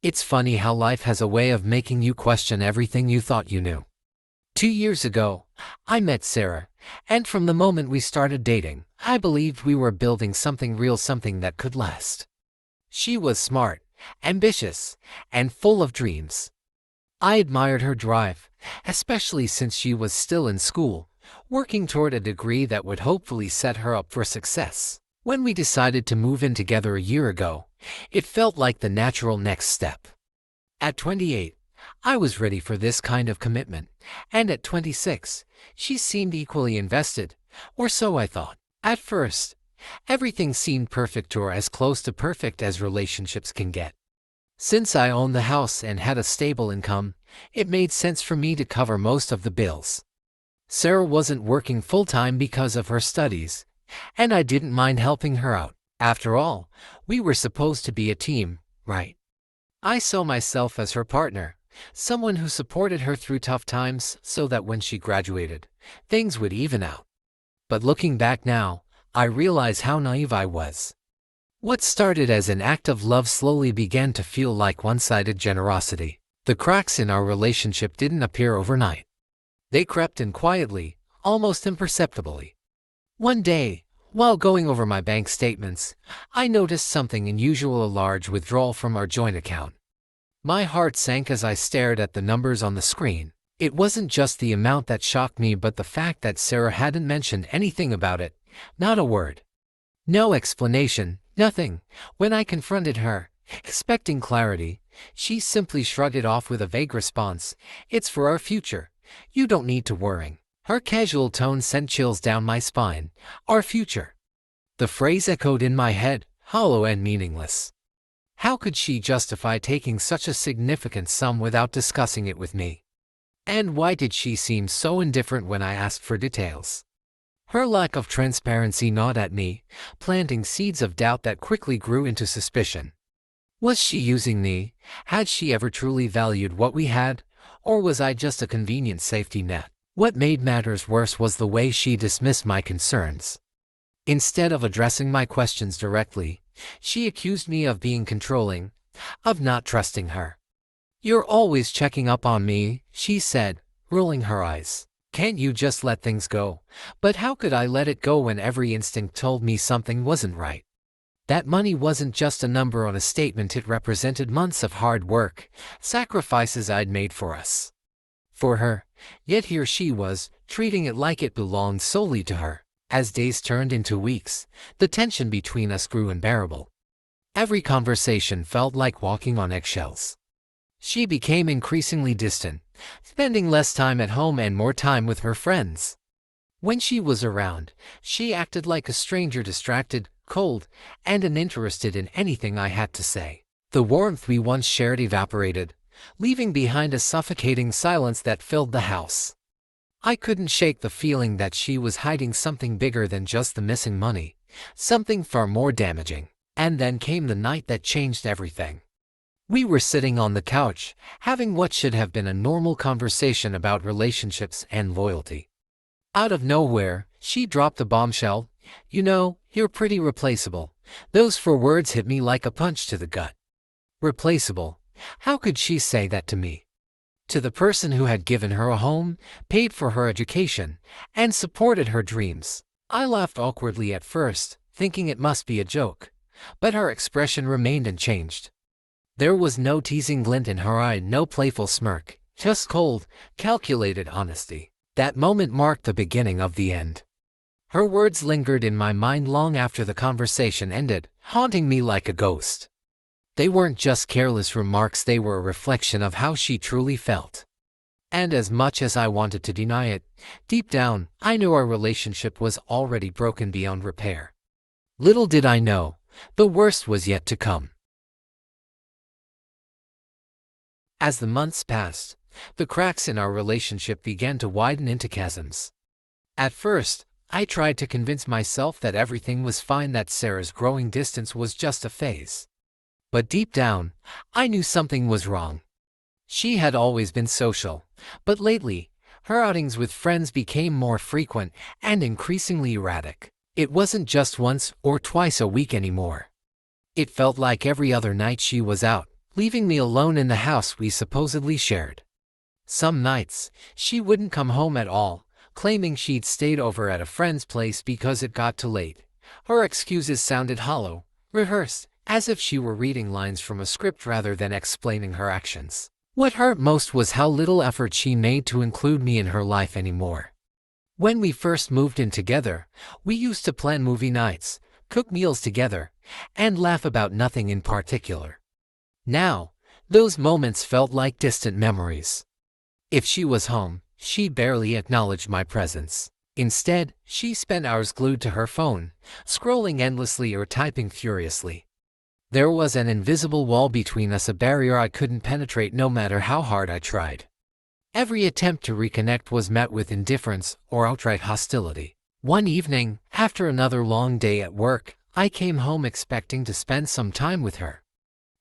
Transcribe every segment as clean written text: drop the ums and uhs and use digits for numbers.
It's funny how life has a way of making you question everything you thought you knew. 2 years ago, I met Sarah, and from the moment we started dating, I believed we were building something real, something that could last. She was smart, ambitious, and full of dreams. I admired her drive, especially since she was still in school, working toward a degree that would hopefully set her up for success. When we decided to move in together a year ago, it felt like the natural next step. At 28, I was ready for this kind of commitment, and at 26, she seemed equally invested, or so I thought. At first, everything seemed perfect, or as close to perfect as relationships can get. Since I owned the house and had a stable income, it made sense for me to cover most of the bills. Sarah wasn't working full-time because of her studies, and I didn't mind helping her out. After all, we were supposed to be a team, right? I saw myself as her partner, someone who supported her through tough times so that when she graduated, things would even out. But looking back now, I realize how naive I was. What started as an act of love slowly began to feel like one-sided generosity. The cracks in our relationship didn't appear overnight. They crept in quietly, almost imperceptibly. One day, while going over my bank statements, I noticed something unusual: a large withdrawal from our joint account. My heart sank as I stared at the numbers on the screen. It wasn't just the amount that shocked me, but the fact that Sarah hadn't mentioned anything about it, not a word. No explanation, nothing. When I confronted her, expecting clarity, she simply shrugged it off with a vague response: "It's for our future. You don't need to worry." Her casual tone sent chills down my spine. Our future. The phrase echoed in my head, hollow and meaningless. How could she justify taking such a significant sum without discussing it with me? And why did she seem so indifferent when I asked for details? Her lack of transparency gnawed at me, planting seeds of doubt that quickly grew into suspicion. Was she using me? Had she ever truly valued what we had? Or was I just a convenient safety net? What made matters worse was the way she dismissed my concerns. Instead of addressing my questions directly, she accused me of being controlling, of not trusting her. "You're always checking up on me," she said, rolling her eyes. "Can't you just let things go?" But how could I let it go when every instinct told me something wasn't right? That money wasn't just a number on a statement, it represented months of hard work, sacrifices I'd made for us. For her, yet here she was, treating it like it belonged solely to her. As days turned into weeks, the tension between us grew unbearable. Every conversation felt like walking on eggshells. She became increasingly distant, spending less time at home and more time with her friends. When she was around, she acted like a stranger, distracted, cold, and uninterested in anything I had to say. The warmth we once shared evaporated, leaving behind a suffocating silence that filled the house. I couldn't shake the feeling that she was hiding something bigger than just the missing money, something far more damaging. And then came the night that changed everything. We were sitting on the couch, having what should have been a normal conversation about relationships and loyalty. Out of nowhere, she dropped the bombshell: "You know, you're pretty replaceable." Those 4 words hit me like a punch to the gut. Replaceable? How could she say that to me? To the person who had given her a home, paid for her education, and supported her dreams. I laughed awkwardly at first, thinking it must be a joke, but her expression remained unchanged. There was no teasing glint in her eye, no playful smirk, just cold, calculated honesty. That moment marked the beginning of the end. Her words lingered in my mind long after the conversation ended, haunting me like a ghost. They weren't just careless remarks, they were a reflection of how she truly felt. And as much as I wanted to deny it, deep down, I knew our relationship was already broken beyond repair. Little did I know, the worst was yet to come. As the months passed, the cracks in our relationship began to widen into chasms. At first, I tried to convince myself that everything was fine, that Sarah's growing distance was just a phase. But deep down, I knew something was wrong. She had always been social, but lately, her outings with friends became more frequent and increasingly erratic. It wasn't just once or twice a week anymore. It felt like every other night she was out, leaving me alone in the house we supposedly shared. Some nights, she wouldn't come home at all, claiming she'd stayed over at a friend's place because it got too late. Her excuses sounded hollow, rehearsed, as if she were reading lines from a script rather than explaining her actions. What hurt most was how little effort she made to include me in her life anymore. When we first moved in together, we used to plan movie nights, cook meals together, and laugh about nothing in particular. Now, those moments felt like distant memories. If she was home, she barely acknowledged my presence. Instead, she spent hours glued to her phone, scrolling endlessly or typing furiously. There was an invisible wall between us, a barrier I couldn't penetrate no matter how hard I tried. Every attempt to reconnect was met with indifference or outright hostility. One evening, after another long day at work, I came home expecting to spend some time with her.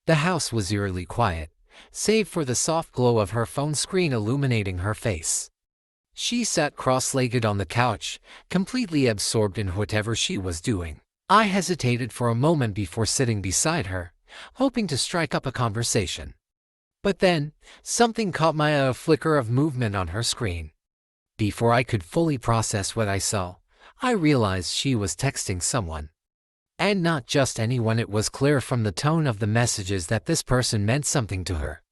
The house was eerily quiet, save for the soft glow of her phone screen illuminating her face. She sat cross-legged on the couch, completely absorbed in whatever she was doing. I hesitated for a moment before sitting beside her, hoping to strike up a conversation. But then, something caught my eye, a flicker of movement on her screen. Before I could fully process what I saw, I realized she was texting someone. And not just anyone. It was clear from the tone of the messages that this person meant something to her.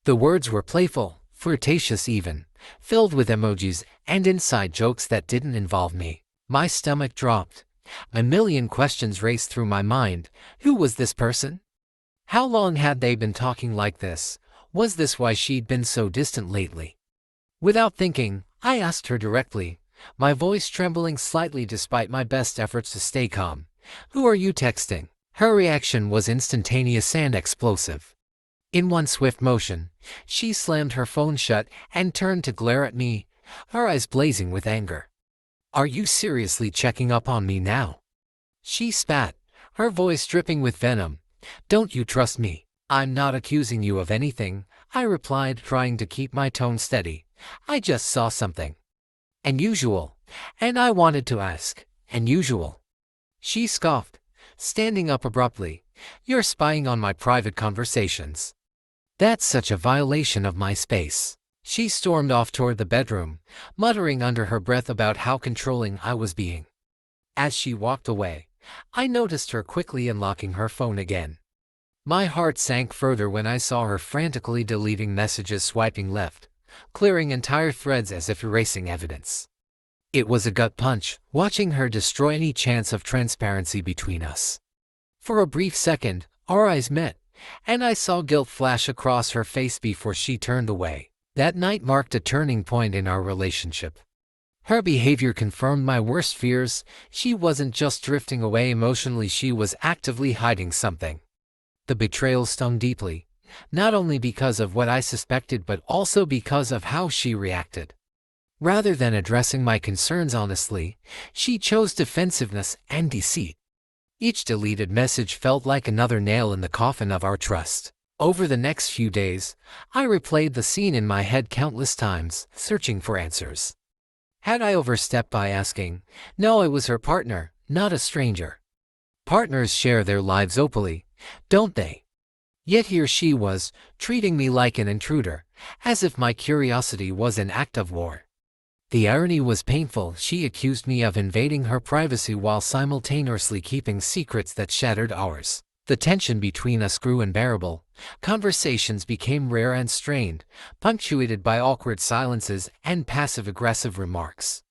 The words were playful, flirtatious even, filled with emojis and inside jokes that didn't involve me. My stomach dropped. A million questions raced through my mind. Who was this person? How long had they been talking like this? Was this why she'd been so distant lately? Without thinking, I asked her directly, my voice trembling slightly despite my best efforts to stay calm. Who are you texting? Her reaction was instantaneous and explosive. In one swift motion, she slammed her phone shut and turned to glare at me, her eyes blazing with anger. Are you seriously checking up on me now? She spat, her voice dripping with venom. Don't you trust me? I'm not accusing you of anything, I replied, trying to keep my tone steady. I just saw something unusual, and I wanted to ask. Unusual? She scoffed, standing up abruptly. You're spying on my private conversations. That's such a violation of my space. She stormed off toward the bedroom, muttering under her breath about how controlling I was being. As she walked away, I noticed her quickly unlocking her phone again. My heart sank further when I saw her frantically deleting messages, swiping left, clearing entire threads as if erasing evidence. It was a gut punch, watching her destroy any chance of transparency between us. For a brief second, our eyes met, and I saw guilt flash across her face before she turned away. That night marked a turning point in our relationship. Her behavior confirmed my worst fears. She wasn't just drifting away emotionally, she was actively hiding something. The betrayal stung deeply, not only because of what I suspected but also because of how she reacted. Rather than addressing my concerns honestly, she chose defensiveness and deceit. Each deleted message felt like another nail in the coffin of our trust. Over the next few days, I replayed the scene in my head countless times, searching for answers. Had I overstepped by asking? No, it was her partner, not a stranger. Partners share their lives openly, don't they? Yet here she was, treating me like an intruder, as if my curiosity was an act of war. The irony was painful. She accused me of invading her privacy while simultaneously keeping secrets that shattered ours. The tension between us grew unbearable. Conversations became rare and strained, punctuated by awkward silences and passive-aggressive remarks.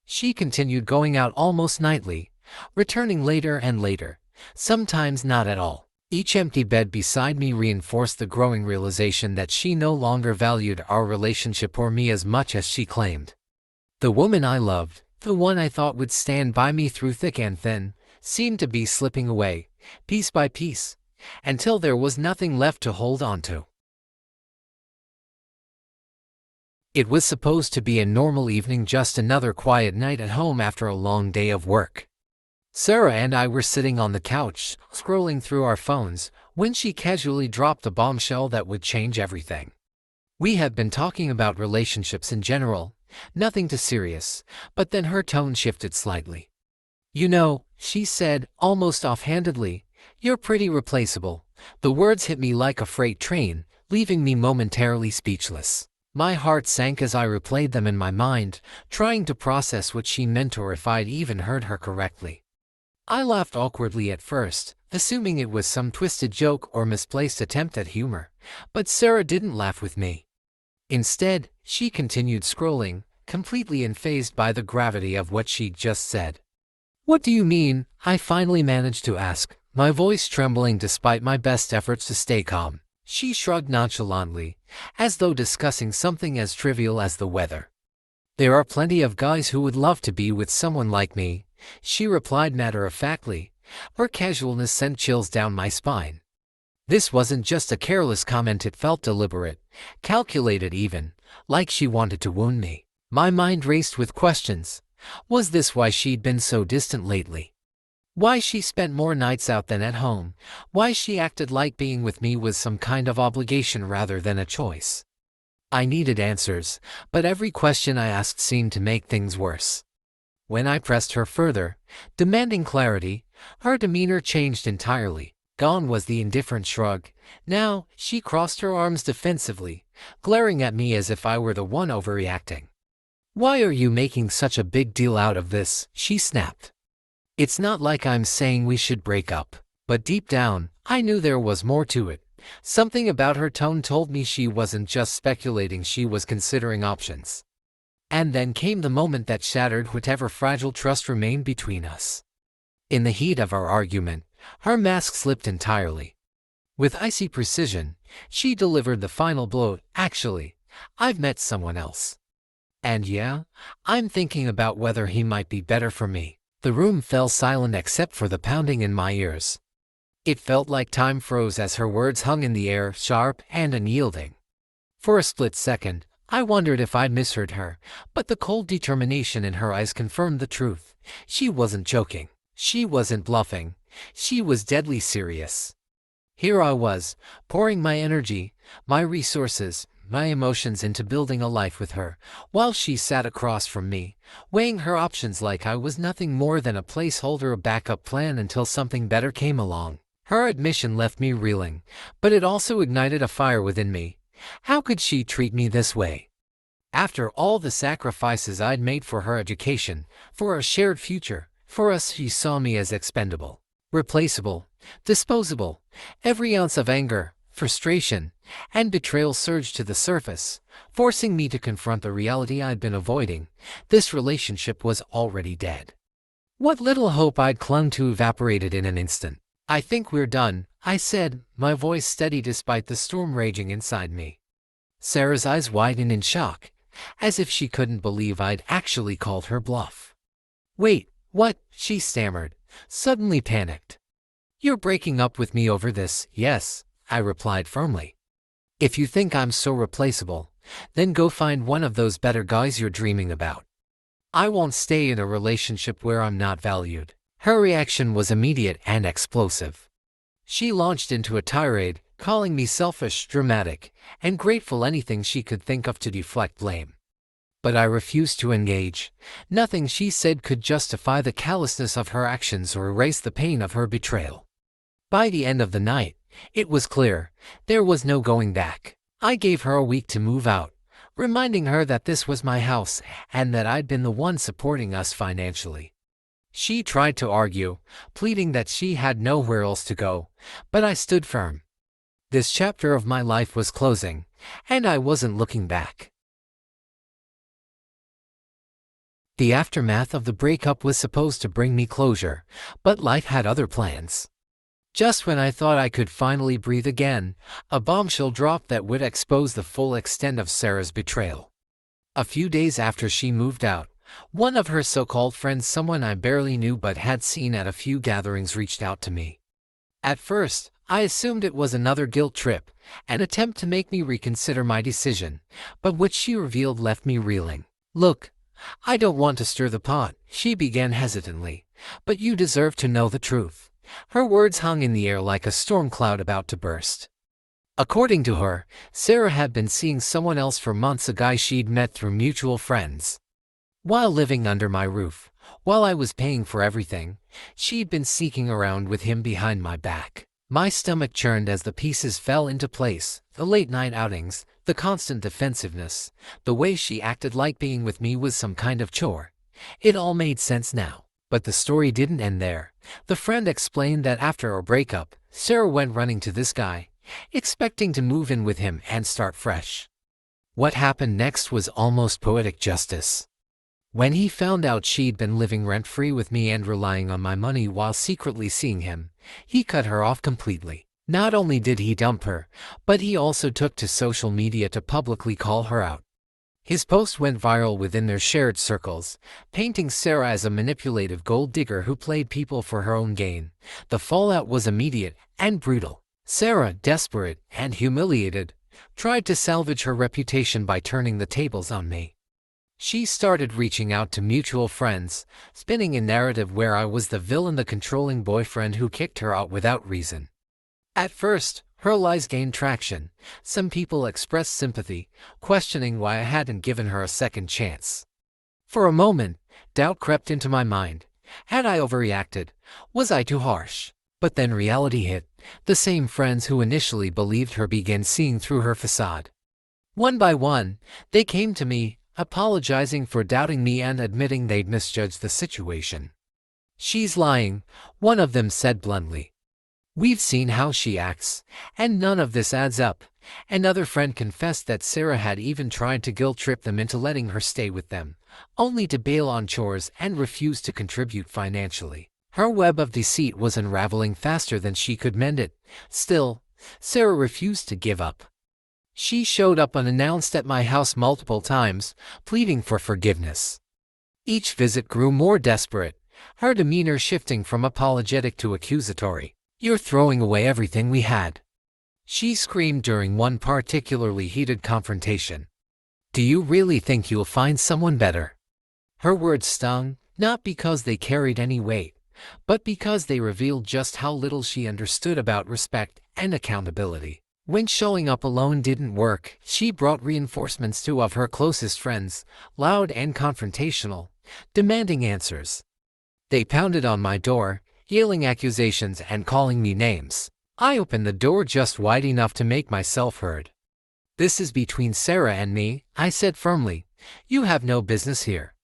She continued going out almost nightly, returning later and later, sometimes not at all. Each empty bed beside me reinforced the growing realization that she no longer valued our relationship or me as much as she claimed. The woman I loved, the one I thought would stand by me through thick and thin, seemed to be slipping away, piece by piece, until there was nothing left to hold on to. It was supposed to be a normal evening, just another quiet night at home after a long day of work. Sarah and I were sitting on the couch, scrolling through our phones, when she casually dropped a bombshell that would change everything. We had been talking about relationships in general, nothing too serious, but then her tone shifted slightly. You know, she said, almost offhandedly, you're pretty replaceable, The words hit me like a freight train, leaving me momentarily speechless. My heart sank as I replayed them in my mind, trying to process what she meant or if I'd even heard her correctly. I laughed awkwardly at first, assuming it was some twisted joke or misplaced attempt at humor, but Sarah didn't laugh with me. Instead, she continued scrolling, completely unfazed by the gravity of what she'd just said. "What do you mean?" I finally managed to ask, my voice trembling despite my best efforts to stay calm. She shrugged nonchalantly, as though discussing something as trivial as the weather. "There are plenty of guys who would love to be with someone like me," she replied matter-of-factly. Her casualness sent chills down my spine. This wasn't just a careless comment, it felt deliberate, calculated even, like she wanted to wound me. My mind raced with questions. Was this why she'd been so distant lately? Why she spent more nights out than at home? Why she acted like being with me was some kind of obligation rather than a choice? I needed answers, but every question I asked seemed to make things worse. When I pressed her further, demanding clarity, her demeanor changed entirely. Gone was the indifferent shrug. Now, she crossed her arms defensively, glaring at me as if I were the one overreacting. "Why are you making such a big deal out of this?" she snapped. "It's not like I'm saying we should break up." But deep down, I knew there was more to it. Something about her tone told me she wasn't just speculating, she was considering options. And then came the moment that shattered whatever fragile trust remained between us. In the heat of our argument, her mask slipped entirely. With icy precision, she delivered the final blow. "Actually, I've met someone else. And yeah, I'm thinking about whether he might be better for me." The room fell silent except for the pounding in my ears. It felt like time froze as her words hung in the air, sharp and unyielding. For a split second, I wondered if I'd misheard her, but the cold determination in her eyes confirmed the truth. She wasn't joking. She wasn't bluffing. She was deadly serious. Here I was, pouring my energy, my resources, my emotions into building a life with her, while she sat across from me, weighing her options like I was nothing more than a placeholder, a backup plan until something better came along. Her admission left me reeling, but it also ignited a fire within me. How could she treat me this way? After all the sacrifices I'd made for her education, for our shared future, for us, she saw me as expendable, replaceable, disposable. Every ounce of anger, frustration, and betrayal surged to the surface, forcing me to confront the reality I'd been avoiding. This relationship was already dead. What little hope I'd clung to evaporated in an instant. "I think we're done," I said, my voice steady despite the storm raging inside me. Sarah's eyes widened in shock, as if she couldn't believe I'd actually called her bluff. "Wait, what?" she stammered, suddenly panicked. "You're breaking up with me over this?" "Yes," I replied firmly. "If you think I'm so replaceable, then go find one of those better guys you're dreaming about. I won't stay in a relationship where I'm not valued." Her reaction was immediate and explosive. She launched into a tirade, calling me selfish, dramatic, and grateful, anything she could think of to deflect blame. But I refused to engage. Nothing she said could justify the callousness of her actions or erase the pain of her betrayal. By the end of the night, it was clear, there was no going back. I gave her a week to move out, reminding her that this was my house and that I'd been the one supporting us financially. She tried to argue, pleading that she had nowhere else to go, but I stood firm. This chapter of my life was closing, and I wasn't looking back. The aftermath of the breakup was supposed to bring me closure, but life had other plans. Just when I thought I could finally breathe again, a bombshell dropped that would expose the full extent of Sarah's betrayal. A few days after she moved out, one of her so-called friends, someone I barely knew but had seen at a few gatherings, reached out to me. At first, I assumed it was another guilt trip, an attempt to make me reconsider my decision, but what she revealed left me reeling. "Look, I don't want to stir the pot," she began hesitantly, "but you deserve to know the truth." Her words hung in the air like a storm cloud about to burst. According to her, Sarah had been seeing someone else for months, a guy she'd met through mutual friends. While living under my roof, while I was paying for everything, she'd been sneaking around with him behind my back. My stomach churned as the pieces fell into place, the late-night outings, the constant defensiveness, the way she acted like being with me was some kind of chore. It all made sense now. But the story didn't end there. The friend explained that after our breakup, Sarah went running to this guy, expecting to move in with him and start fresh. What happened next was almost poetic justice. When he found out she'd been living rent-free with me and relying on my money while secretly seeing him, he cut her off completely. Not only did he dump her, but he also took to social media to publicly call her out. His post went viral within their shared circles, painting Sarah as a manipulative gold digger who played people for her own gain. The fallout was immediate and brutal. Sarah, desperate and humiliated, tried to salvage her reputation by turning the tables on me. She started reaching out to mutual friends, spinning a narrative where I was the villain, the controlling boyfriend who kicked her out without reason. At first, her lies gained traction. Some people expressed sympathy, questioning why I hadn't given her a second chance. For a moment, doubt crept into my mind. Had I overreacted? Was I too harsh? But then reality hit. The same friends who initially believed her began seeing through her facade. One by one, they came to me, apologizing for doubting me and admitting they'd misjudged the situation. "She's lying," one of them said bluntly. "We've seen how she acts, and none of this adds up." Another friend confessed that Sarah had even tried to guilt-trip them into letting her stay with them, only to bail on chores and refuse to contribute financially. Her web of deceit was unraveling faster than she could mend it. Still, Sarah refused to give up. She showed up unannounced at my house multiple times, pleading for forgiveness. Each visit grew more desperate, her demeanor shifting from apologetic to accusatory. "You're throwing away everything we had," she screamed during one particularly heated confrontation. "Do you really think you'll find someone better?" Her words stung, not because they carried any weight, but because they revealed just how little she understood about respect and accountability. When showing up alone didn't work, she brought reinforcements to of her closest friends, loud and confrontational, demanding answers. They pounded on my door, yelling accusations and calling me names. I opened the door just wide enough to make myself heard. "This is between Sarah and me," I said firmly. "You have no business here.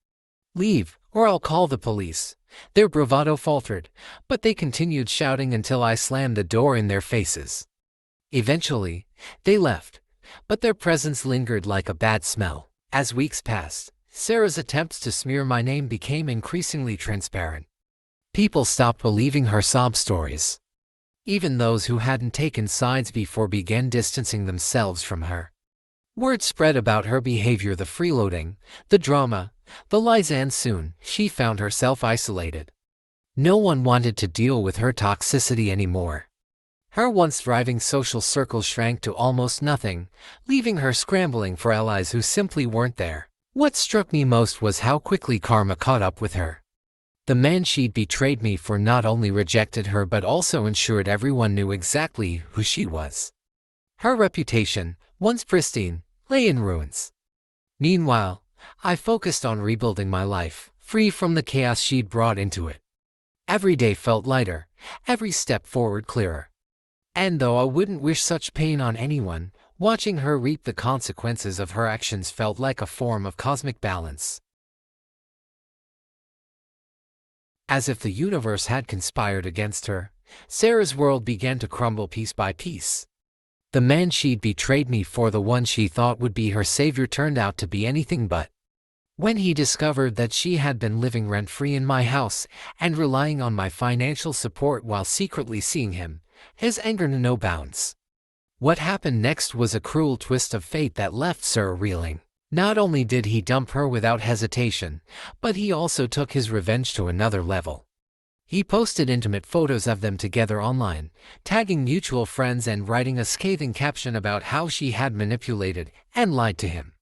Leave, or I'll call the police." Their bravado faltered, but they continued shouting until I slammed the door in their faces. Eventually, they left, but their presence lingered like a bad smell. As weeks passed, Sarah's attempts to smear my name became increasingly transparent. People stopped believing her sob stories. Even those who hadn't taken sides before began distancing themselves from her. Word spread about her behavior, the freeloading, the drama, the lies, and soon she found herself isolated. No one wanted to deal with her toxicity anymore. Her once thriving social circle shrank to almost nothing, leaving her scrambling for allies who simply weren't there. What struck me most was how quickly karma caught up with her. The man she'd betrayed me for not only rejected her but also ensured everyone knew exactly who she was. Her reputation, once pristine, lay in ruins. Meanwhile, I focused on rebuilding my life, free from the chaos she'd brought into it. Every day felt lighter, every step forward clearer. And though I wouldn't wish such pain on anyone, watching her reap the consequences of her actions felt like a form of cosmic balance. As if the universe had conspired against her, Sarah's world began to crumble piece by piece. The man she'd betrayed me for, the one she thought would be her savior, turned out to be anything but. When he discovered that she had been living rent-free in my house and relying on my financial support while secretly seeing him, his anger knew no bounds. What happened next was a cruel twist of fate that left Sarah reeling. Not only did he dump her without hesitation, but he also took his revenge to another level. He posted intimate photos of them together online, tagging mutual friends and writing a scathing caption about how she had manipulated and lied to him.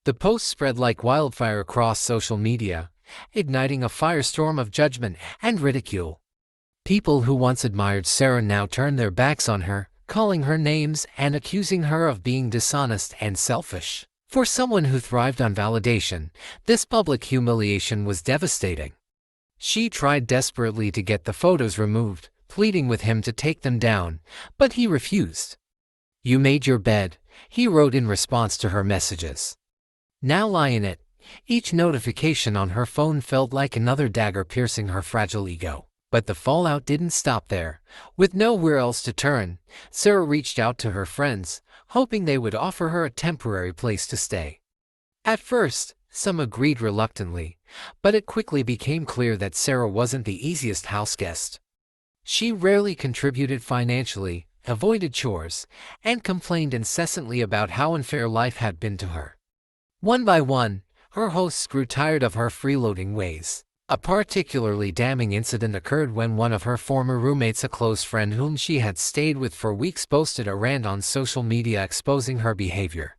The post spread like wildfire across social media, igniting a firestorm of judgment and ridicule. People who once admired Sarah now turned their backs on her, calling her names and accusing her of being dishonest and selfish. For someone who thrived on validation, this public humiliation was devastating. She tried desperately to get the photos removed, pleading with him to take them down, but he refused. "You made your bed," he wrote in response to her messages. "Now lie in it." Each notification on her phone felt like another dagger piercing her fragile ego. But the fallout didn't stop there. With nowhere else to turn, Sarah reached out to her friends, hoping they would offer her a temporary place to stay. At first, some agreed reluctantly, but it quickly became clear that Sarah wasn't the easiest house guest. She rarely contributed financially, avoided chores, and complained incessantly about how unfair life had been to her. One by one, her hosts grew tired of her freeloading ways. A particularly damning incident occurred when one of her former roommates, a close friend whom she had stayed with for weeks, posted a rant on social media exposing her behavior.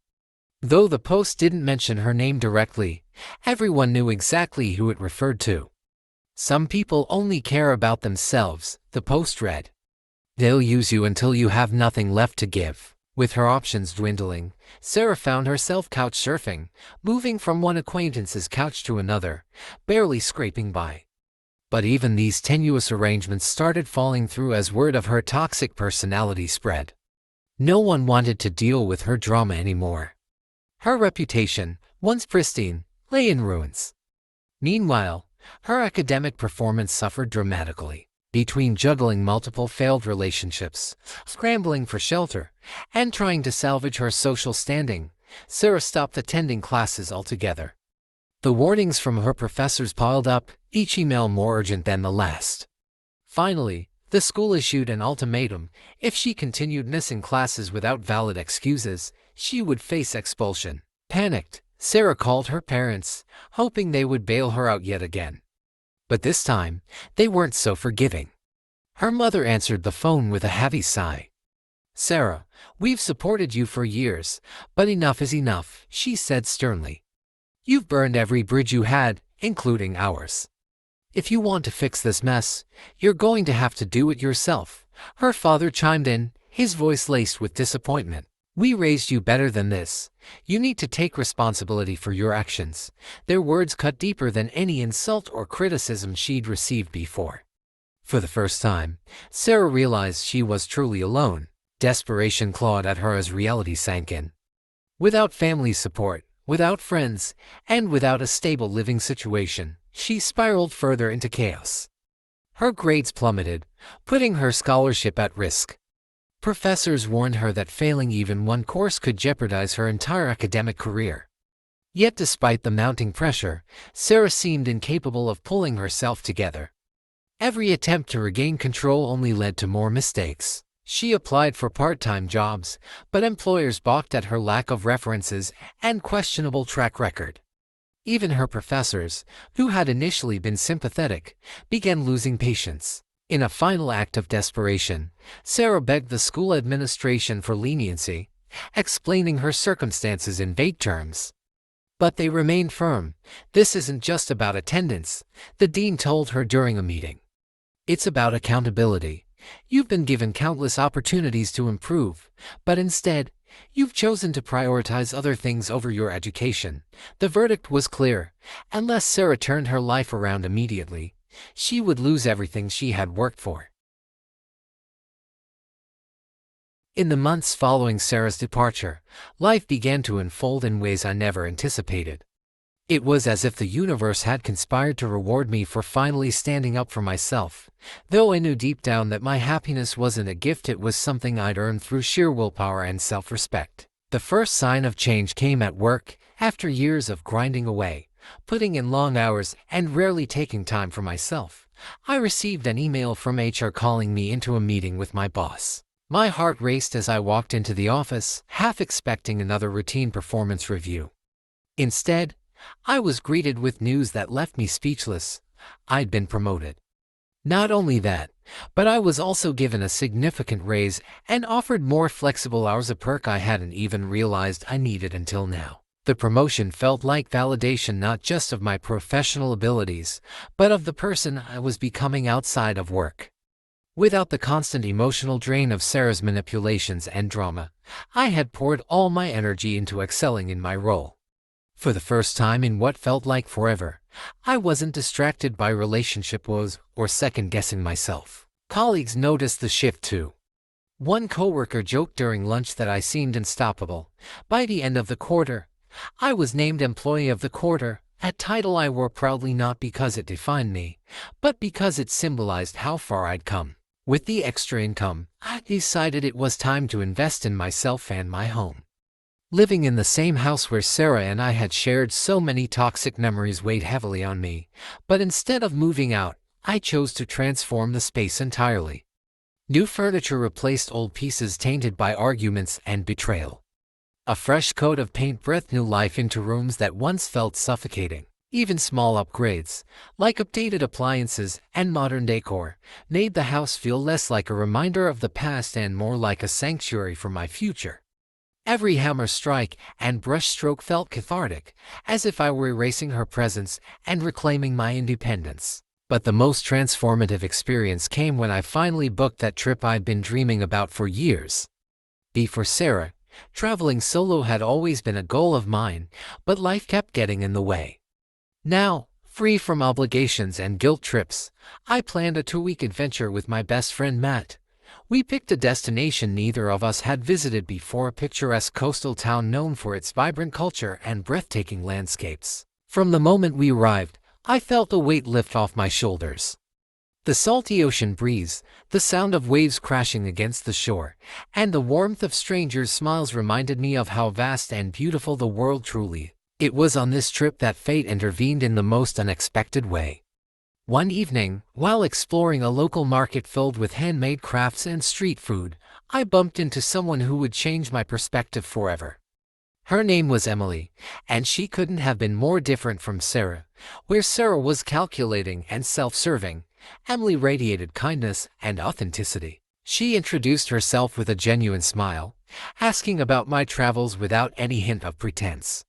Though the post didn't mention her name directly, everyone knew exactly who it referred to. "Some people only care about themselves," the post read. "They'll use you until you have nothing left to give." With her options dwindling, Sarah found herself couch surfing, moving from one acquaintance's couch to another, barely scraping by. But even these tenuous arrangements started falling through as word of her toxic personality spread. No one wanted to deal with her drama anymore. Her reputation, once pristine, lay in ruins. Meanwhile, her academic performance suffered dramatically. Between juggling multiple failed relationships, scrambling for shelter, and trying to salvage her social standing, Sarah stopped attending classes altogether. The warnings from her professors piled up, each email more urgent than the last. Finally, the school issued an ultimatum: if she continued missing classes without valid excuses, she would face expulsion. Panicked, Sarah called her parents, hoping they would bail her out yet again. But this time, they weren't so forgiving. Her mother answered the phone with a heavy sigh. "Sarah, we've supported you for years, but enough is enough," she said sternly. "You've burned every bridge you had, including ours. If you want to fix this mess, you're going to have to do it yourself." Her father chimed in, his voice laced with disappointment. "We raised you better than this. You need to take responsibility for your actions." Their words cut deeper than any insult or criticism she'd received before. For the first time, Sarah realized she was truly alone. Desperation clawed at her as reality sank in. Without family support, without friends, and without a stable living situation, she spiraled further into chaos. Her grades plummeted, putting her scholarship at risk. Professors warned her that failing even one course could jeopardize her entire academic career. Yet despite the mounting pressure, Sarah seemed incapable of pulling herself together. Every attempt to regain control only led to more mistakes. She applied for part-time jobs, but employers balked at her lack of references and questionable track record. Even her professors, who had initially been sympathetic, began losing patience. In a final act of desperation, Sarah begged the school administration for leniency, explaining her circumstances in vague terms. But they remained firm. "This isn't just about attendance," the dean told her during a meeting. "It's about accountability. You've been given countless opportunities to improve, but instead, you've chosen to prioritize other things over your education." The verdict was clear. Unless Sarah turned her life around immediately, she would lose everything she had worked for. In the months following Sarah's departure, life began to unfold in ways I never anticipated. It was as if the universe had conspired to reward me for finally standing up for myself. Though I knew deep down that my happiness wasn't a gift, it was something I'd earned through sheer willpower and self-respect. The first sign of change came at work. After years of grinding away, putting in long hours, and rarely taking time for myself, I received an email from HR calling me into a meeting with my boss. My heart raced as I walked into the office, half expecting another routine performance review. Instead, I was greeted with news that left me speechless. I'd been promoted. Not only that, but I was also given a significant raise and offered more flexible hours, a perk I hadn't even realized I needed until now. The promotion felt like validation not just of my professional abilities, but of the person I was becoming outside of work. Without the constant emotional drain of Sarah's manipulations and drama, I had poured all my energy into excelling in my role. For the first time in what felt like forever, I wasn't distracted by relationship woes or second-guessing myself. Colleagues noticed the shift too. One coworker joked during lunch that I seemed unstoppable. By the end of the quarter, I was named Employee of the Quarter, a title I wore proudly not because it defined me, but because it symbolized how far I'd come. With the extra income, I decided it was time to invest in myself and my home. Living in the same house where Sarah and I had shared so many toxic memories weighed heavily on me, but instead of moving out, I chose to transform the space entirely. New furniture replaced old pieces tainted by arguments and betrayal. A fresh coat of paint breathed new life into rooms that once felt suffocating. Even small upgrades, like updated appliances and modern decor, made the house feel less like a reminder of the past and more like a sanctuary for my future. Every hammer strike and brushstroke felt cathartic, as if I were erasing her presence and reclaiming my independence. But the most transformative experience came when I finally booked that trip I'd been dreaming about for years. For Sarah, traveling solo had always been a goal of mine, but life kept getting in the way. Now, free from obligations and guilt trips, I planned a 2-week adventure with my best friend Matt. We picked a destination neither of us had visited before, a picturesque coastal town known for its vibrant culture and breathtaking landscapes. From the moment we arrived, I felt a weight lift off my shoulders. The salty ocean breeze, the sound of waves crashing against the shore, and the warmth of strangers' smiles reminded me of how vast and beautiful the world truly is. It was on this trip that fate intervened in the most unexpected way. One evening, while exploring a local market filled with handmade crafts and street food, I bumped into someone who would change my perspective forever. Her name was Emily, and she couldn't have been more different from Sarah. Where Sarah was calculating and self-serving, Emily radiated kindness and authenticity. She introduced herself with a genuine smile, asking about my travels without any hint of pretense.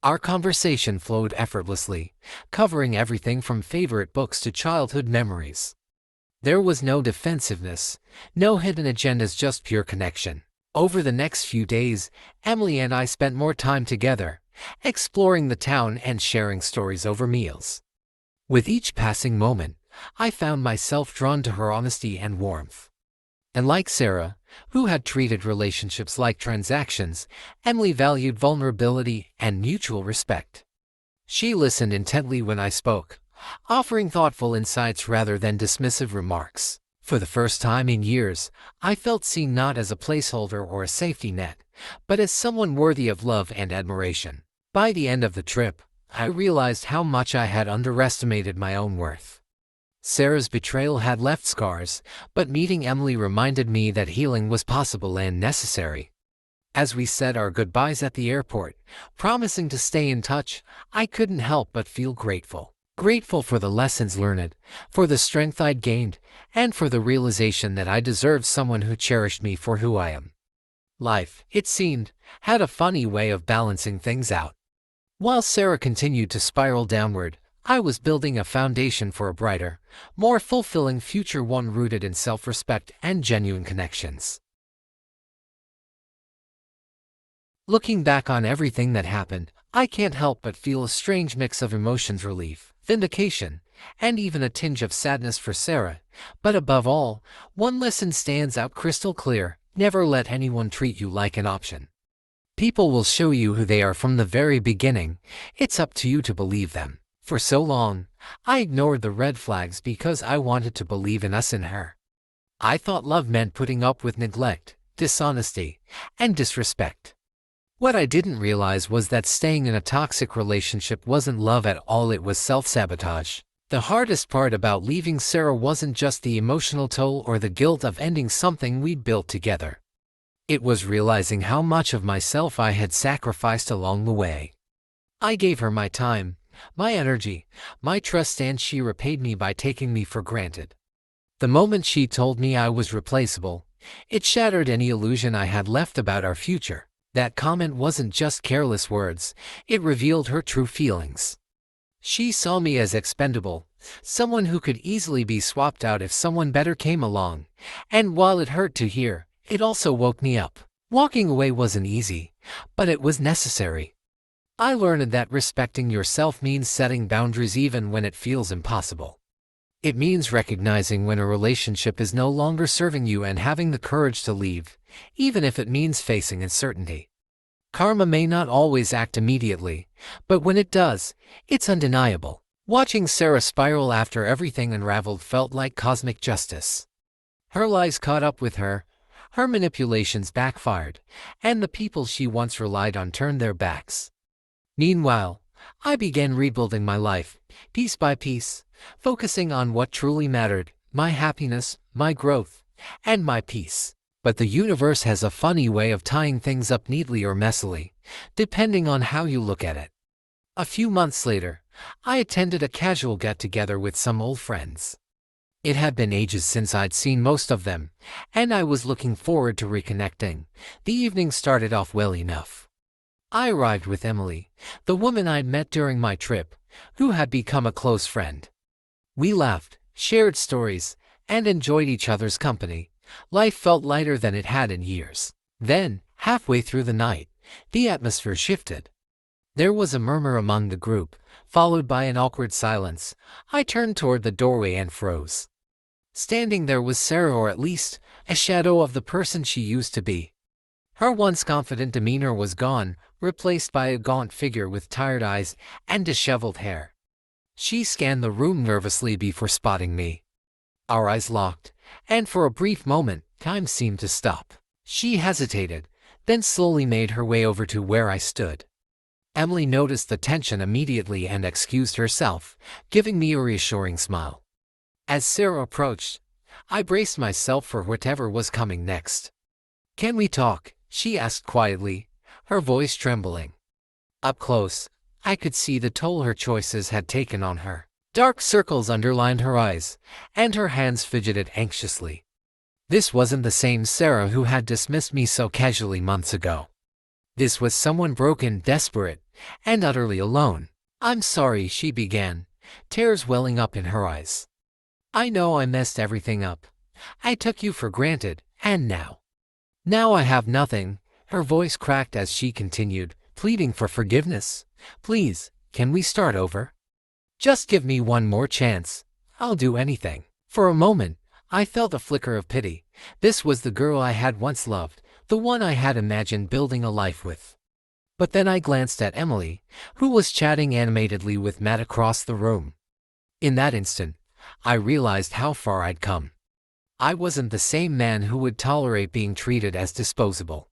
Our conversation flowed effortlessly, covering everything from favorite books to childhood memories. There was no defensiveness, no hidden agendas, just pure connection. Over the next few days, Emily and I spent more time together, exploring the town and sharing stories over meals. With each passing moment, I found myself drawn to her honesty and warmth. And like Sarah, who had treated relationships like transactions, Emily valued vulnerability and mutual respect. She listened intently when I spoke, offering thoughtful insights rather than dismissive remarks. For the first time in years, I felt seen not as a placeholder or a safety net, but as someone worthy of love and admiration. By the end of the trip, I realized how much I had underestimated my own worth. Sarah's betrayal had left scars, but meeting Emily reminded me that healing was possible and necessary. As we said our goodbyes at the airport, promising to stay in touch, I couldn't help but feel grateful. Grateful for the lessons learned, for the strength I'd gained, and for the realization that I deserved someone who cherished me for who I am. Life, it seemed, had a funny way of balancing things out. While Sarah continued to spiral downward, I was building a foundation for a brighter, more fulfilling future, one rooted in self-respect and genuine connections. Looking back on everything that happened, I can't help but feel a strange mix of emotions: relief, vindication, and even a tinge of sadness for Sarah. But above all, one lesson stands out crystal clear: never let anyone treat you like an option. People will show you who they are from the very beginning. It's up to you to believe them. For so long, I ignored the red flags because I wanted to believe in us and her. I thought love meant putting up with neglect, dishonesty, and disrespect. What I didn't realize was that staying in a toxic relationship wasn't love at all, it was self-sabotage. The hardest part about leaving Sarah wasn't just the emotional toll or the guilt of ending something we'd built together. It was realizing how much of myself I had sacrificed along the way. I gave her my time, my energy, my trust, and she repaid me by taking me for granted. The moment she told me I was replaceable, it shattered any illusion I had left about our future. That comment wasn't just careless words, it revealed her true feelings. She saw me as expendable, someone who could easily be swapped out if someone better came along, and while it hurt to hear, it also woke me up. Walking away wasn't easy, but it was necessary. I learned that respecting yourself means setting boundaries even when it feels impossible. It means recognizing when a relationship is no longer serving you and having the courage to leave, even if it means facing uncertainty. Karma may not always act immediately, but when it does, it's undeniable. Watching Sarah spiral after everything unraveled felt like cosmic justice. Her lies caught up with her, her manipulations backfired, and the people she once relied on turned their backs. Meanwhile, I began rebuilding my life, piece by piece, focusing on what truly mattered: my happiness, my growth, and my peace. But the universe has a funny way of tying things up neatly or messily, depending on how you look at it. A few months later, I attended a casual get-together with some old friends. It had been ages since I'd seen most of them, and I was looking forward to reconnecting. The evening started off well enough. I arrived with Emily, the woman I'd met during my trip, who had become a close friend. We laughed, shared stories, and enjoyed each other's company. Life felt lighter than it had in years. Then, halfway through the night, the atmosphere shifted. There was a murmur among the group, followed by an awkward silence. I turned toward the doorway and froze. Standing there was Sarah, or at least a shadow of the person she used to be. Her once confident demeanor was gone, replaced by a gaunt figure with tired eyes and disheveled hair. She scanned the room nervously before spotting me. Our eyes locked, and for a brief moment, time seemed to stop. She hesitated, then slowly made her way over to where I stood. Emily noticed the tension immediately and excused herself, giving me a reassuring smile. As Sarah approached, I braced myself for whatever was coming next. "Can we talk?" she asked quietly, her voice trembling. Up close, I could see the toll her choices had taken on her. Dark circles underlined her eyes, and her hands fidgeted anxiously. This wasn't the same Sarah who had dismissed me so casually months ago. This was someone broken, desperate, and utterly alone. "I'm sorry," she began, tears welling up in her eyes. "I know I messed everything up. I took you for granted, and now I have nothing." Her voice cracked as she continued, pleading for forgiveness. "Please, can we start over? Just give me one more chance. I'll do anything." For a moment, I felt a flicker of pity. This was the girl I had once loved, the one I had imagined building a life with. But then I glanced at Emily, who was chatting animatedly with Matt across the room. In that instant, I realized how far I'd come. I wasn't the same man who would tolerate being treated as disposable.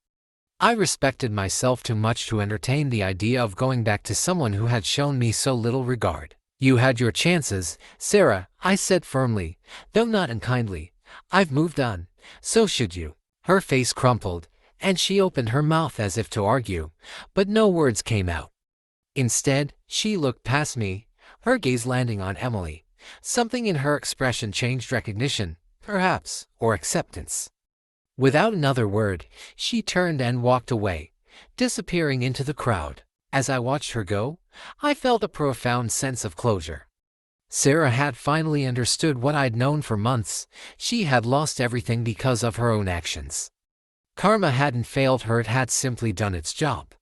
I respected myself too much to entertain the idea of going back to someone who had shown me so little regard. "You had your chances, Sarah," I said firmly, though not unkindly. "I've moved on, so should you." Her face crumpled, and she opened her mouth as if to argue, but no words came out. Instead, she looked past me, her gaze landing on Emily. Something in her expression changed: recognition, perhaps, or acceptance. Without another word, she turned and walked away, disappearing into the crowd. As I watched her go, I felt a profound sense of closure. Sarah had finally understood what I'd known for months. She had lost everything because of her own actions. Karma hadn't failed her, it had simply done its job.